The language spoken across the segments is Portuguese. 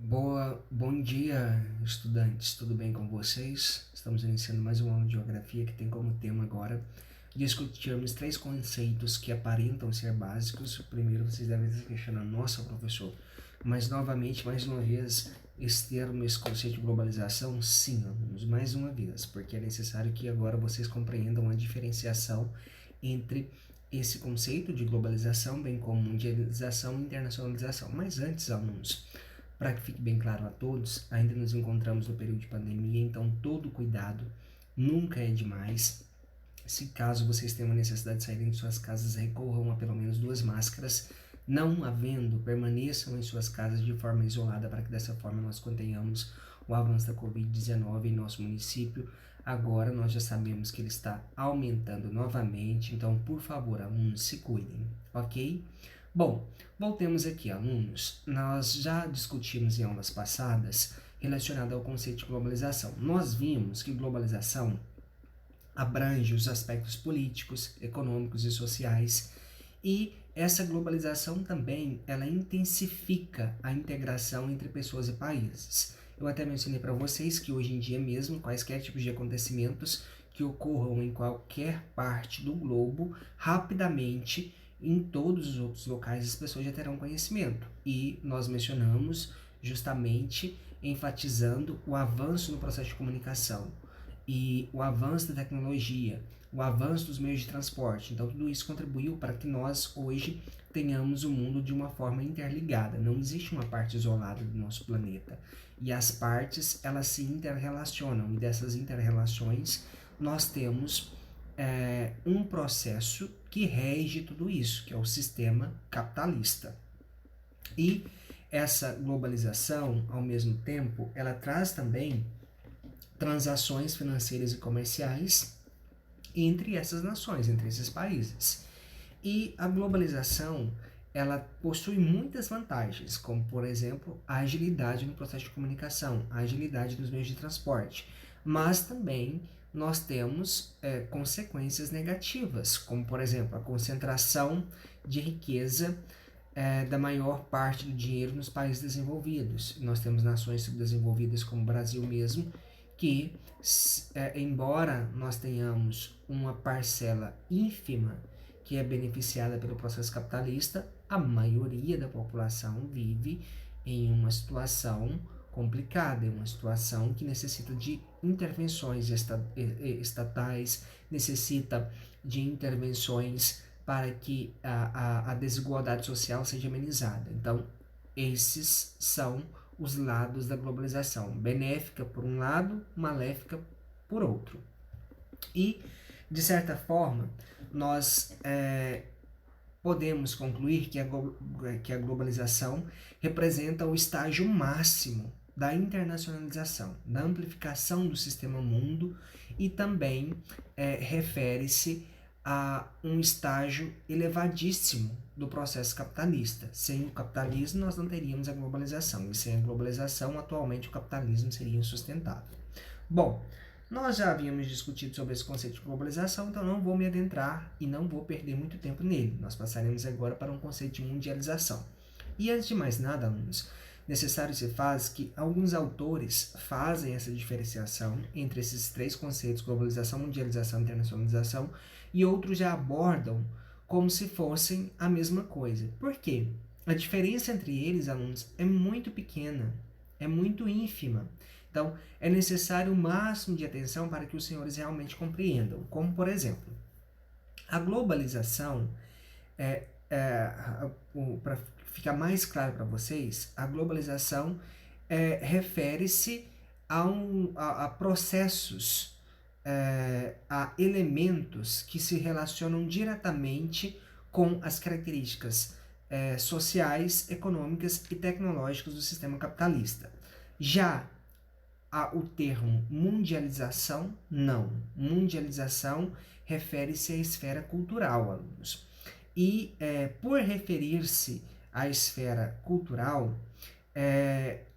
Bom dia, estudantes, tudo bem com vocês? Estamos iniciando mais uma aula de geografia que tem como tema agora discutirmos três conceitos que aparentam ser básicos. Primeiro, vocês devem estar questionando, nossa, professor, mas novamente, mais uma vez, esse conceito de globalização? Sim, alunos, mais uma vez, porque é necessário que agora vocês compreendam a diferenciação entre esse conceito de globalização, bem como mundialização e internacionalização. Mas antes, alunos, para que fique bem claro a todos, ainda nos encontramos no período de pandemia, então todo cuidado nunca é demais. Se caso vocês tenham a necessidade de saírem de suas casas, recorram a pelo menos 2 máscaras. Não havendo, permaneçam em suas casas de forma isolada para que dessa forma nós contenhamos o avanço da Covid-19 em nosso município. Agora nós já sabemos que ele está aumentando novamente, então por favor, alunos, se cuidem, ok? Bom, voltemos aqui, alunos. Nós já discutimos em aulas passadas relacionado ao conceito de globalização. Nós vimos que globalização abrange os aspectos políticos, econômicos e sociais, e essa globalização também ela intensifica a integração entre pessoas e países. Eu até mencionei para vocês que hoje em dia mesmo, quaisquer tipos de acontecimentos que ocorram em qualquer parte do globo, rapidamente em todos os outros locais as pessoas já terão conhecimento. E nós mencionamos justamente enfatizando o avanço no processo de comunicação e o avanço da tecnologia, o avanço dos meios de transporte. Então tudo isso contribuiu para que nós hoje tenhamos o mundo de uma forma interligada. Não existe uma parte isolada do nosso planeta. E as partes, elas se interrelacionam. E dessas interrelações, nós temos um processo que rege tudo isso, que é o sistema capitalista. E essa globalização, ao mesmo tempo, ela traz também transações financeiras e comerciais entre essas nações, entre esses países. E a globalização, ela possui muitas vantagens, como, por exemplo, a agilidade no processo de comunicação, a agilidade nos meios de transporte, mas também nós temos consequências negativas, como, por exemplo, a concentração de riqueza da maior parte do dinheiro nos países desenvolvidos. Nós temos nações subdesenvolvidas como o Brasil mesmo, que, embora nós tenhamos uma parcela ínfima que é beneficiada pelo processo capitalista, a maioria da população vive em uma situação complicada, em uma situação que necessita de intervenções estatais, necessita de intervenções para que a desigualdade social seja amenizada. Então, esses são os lados da globalização, benéfica por um lado, maléfica por outro. E, de certa forma, nós podemos concluir que a globalização representa o estágio máximo da internacionalização, da amplificação do sistema mundo e também refere-se a um estágio elevadíssimo do processo capitalista. Sem o capitalismo, nós não teríamos a globalização, e sem a globalização, atualmente, o capitalismo seria insustentável. Bom, nós já havíamos discutido sobre esse conceito de globalização, então não vou me adentrar e não vou perder muito tempo nele. Nós passaremos agora para um conceito de mundialização. E antes de mais nada, alunos, necessário se faz que alguns autores fazem essa diferenciação entre esses três conceitos, globalização, mundialização e internacionalização, e outros já abordam como se fossem a mesma coisa. Por quê? A diferença entre eles, alunos, é muito pequena, é muito ínfima. Então, é necessário o máximo de atenção para que os senhores realmente compreendam. Como, por exemplo, a globalização, para ficar mais claro para vocês, a globalização refere-se a processos, a elementos que se relacionam diretamente com as características sociais, econômicas e tecnológicas do sistema capitalista. Já o termo mundialização, não. Mundialização refere-se à esfera cultural, alunos. E por referir-se à esfera cultural,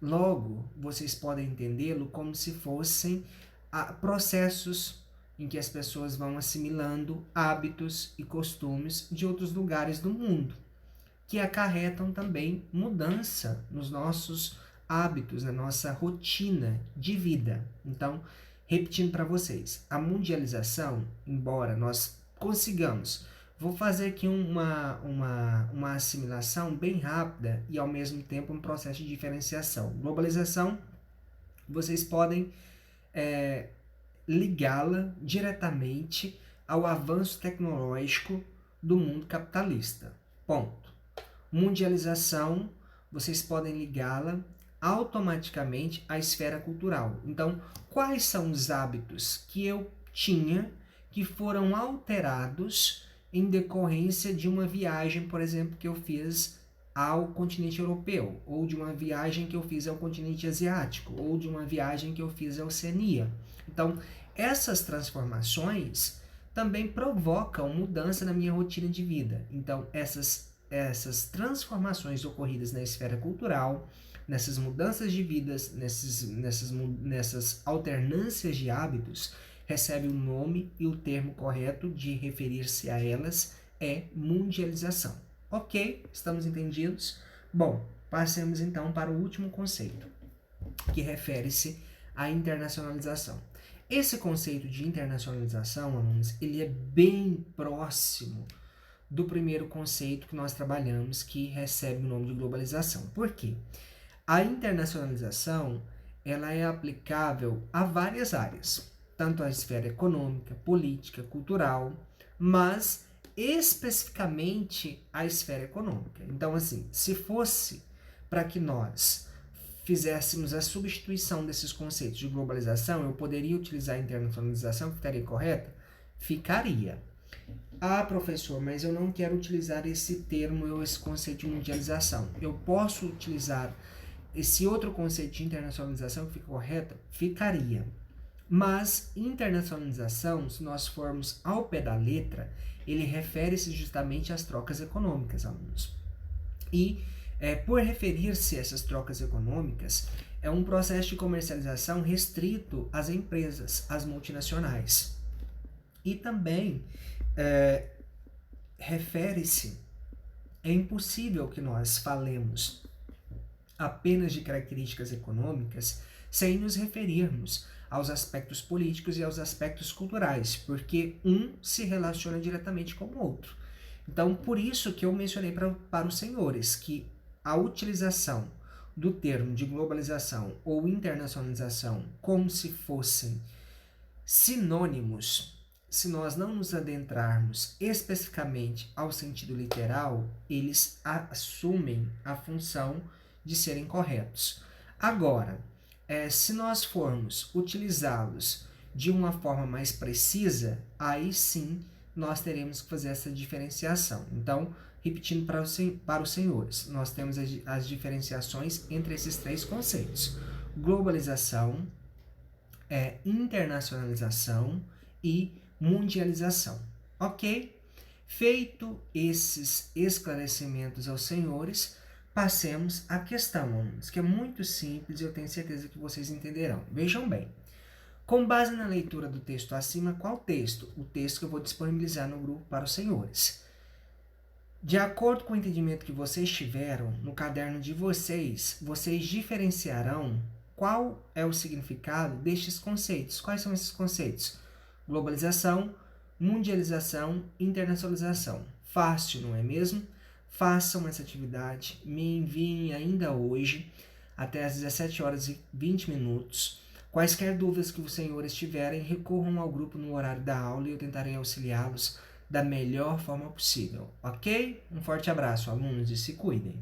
logo vocês podem entendê-lo como se fossem processos em que as pessoas vão assimilando hábitos e costumes de outros lugares do mundo, que acarretam também mudança nos nossos hábitos, na nossa rotina de vida. Então, repetindo para vocês, a mundialização, embora nós consigamos, vou fazer aqui uma assimilação bem rápida e ao mesmo tempo um processo de diferenciação. Globalização, vocês podem ligá-la diretamente ao avanço tecnológico do mundo capitalista. Ponto. Mundialização, vocês podem ligá-la automaticamente à esfera cultural. Então, quais são os hábitos que eu tinha que foram alterados em decorrência de uma viagem, por exemplo, que eu fiz ao continente europeu, ou de uma viagem que eu fiz ao continente asiático, ou de uma viagem que eu fiz à Oceania. Então, essas transformações também provocam mudança na minha rotina de vida. Então, essas transformações ocorridas na esfera cultural, nessas mudanças de vidas, nessas alternâncias de hábitos, recebe o nome e o termo correto de referir-se a elas é mundialização. Ok? Estamos entendidos? Bom, passemos então para o último conceito, que refere-se à internacionalização. Esse conceito de internacionalização, alunos, ele é bem próximo do primeiro conceito que nós trabalhamos, que recebe o nome de globalização. Por quê? A internacionalização, ela é aplicável a várias áreas, tanto a esfera econômica, política, cultural, mas especificamente a esfera econômica. Então, assim, se fosse para que nós fizéssemos a substituição desses conceitos de globalização, eu poderia utilizar a internacionalização, que estaria correta? Ficaria. Ah, professor, mas eu não quero utilizar esse termo ou esse conceito de mundialização. Eu posso utilizar esse outro conceito de internacionalização que fica correta? Ficaria. Mas internacionalização, se nós formos ao pé da letra, ele refere-se justamente às trocas econômicas, alunos. E por referir-se a essas trocas econômicas, é um processo de comercialização restrito às empresas, às multinacionais. E também refere-se, é impossível que nós falemos apenas de características econômicas sem nos referirmos aos aspectos políticos e aos aspectos culturais, porque um se relaciona diretamente com o outro. Então, por isso que eu mencionei para os senhores que a utilização do termo de globalização ou internacionalização como se fossem sinônimos, se nós não nos adentrarmos especificamente ao sentido literal, eles assumem a função de serem corretos. Agora, se nós formos utilizá-los de uma forma mais precisa, aí sim nós teremos que fazer essa diferenciação. Então, repetindo para os senhores, nós temos as diferenciações entre esses três conceitos: globalização, internacionalização e mundialização. Ok? Feito esses esclarecimentos aos senhores, passemos à questão, alunos, que é muito simples e eu tenho certeza que vocês entenderão. Vejam bem, com base na leitura do texto acima, qual texto? O texto que eu vou disponibilizar no grupo para os senhores. De acordo com o entendimento que vocês tiveram no caderno de vocês, vocês diferenciarão qual é o significado destes conceitos. Quais são esses conceitos? Globalização, mundialização, internacionalização. Fácil, não é mesmo? Façam essa atividade, me enviem ainda hoje, até às 17 horas e 20 minutos. Quaisquer dúvidas que os senhores tiverem, recorram ao grupo no horário da aula e eu tentarei auxiliá-los da melhor forma possível, ok? Um forte abraço, alunos, e se cuidem.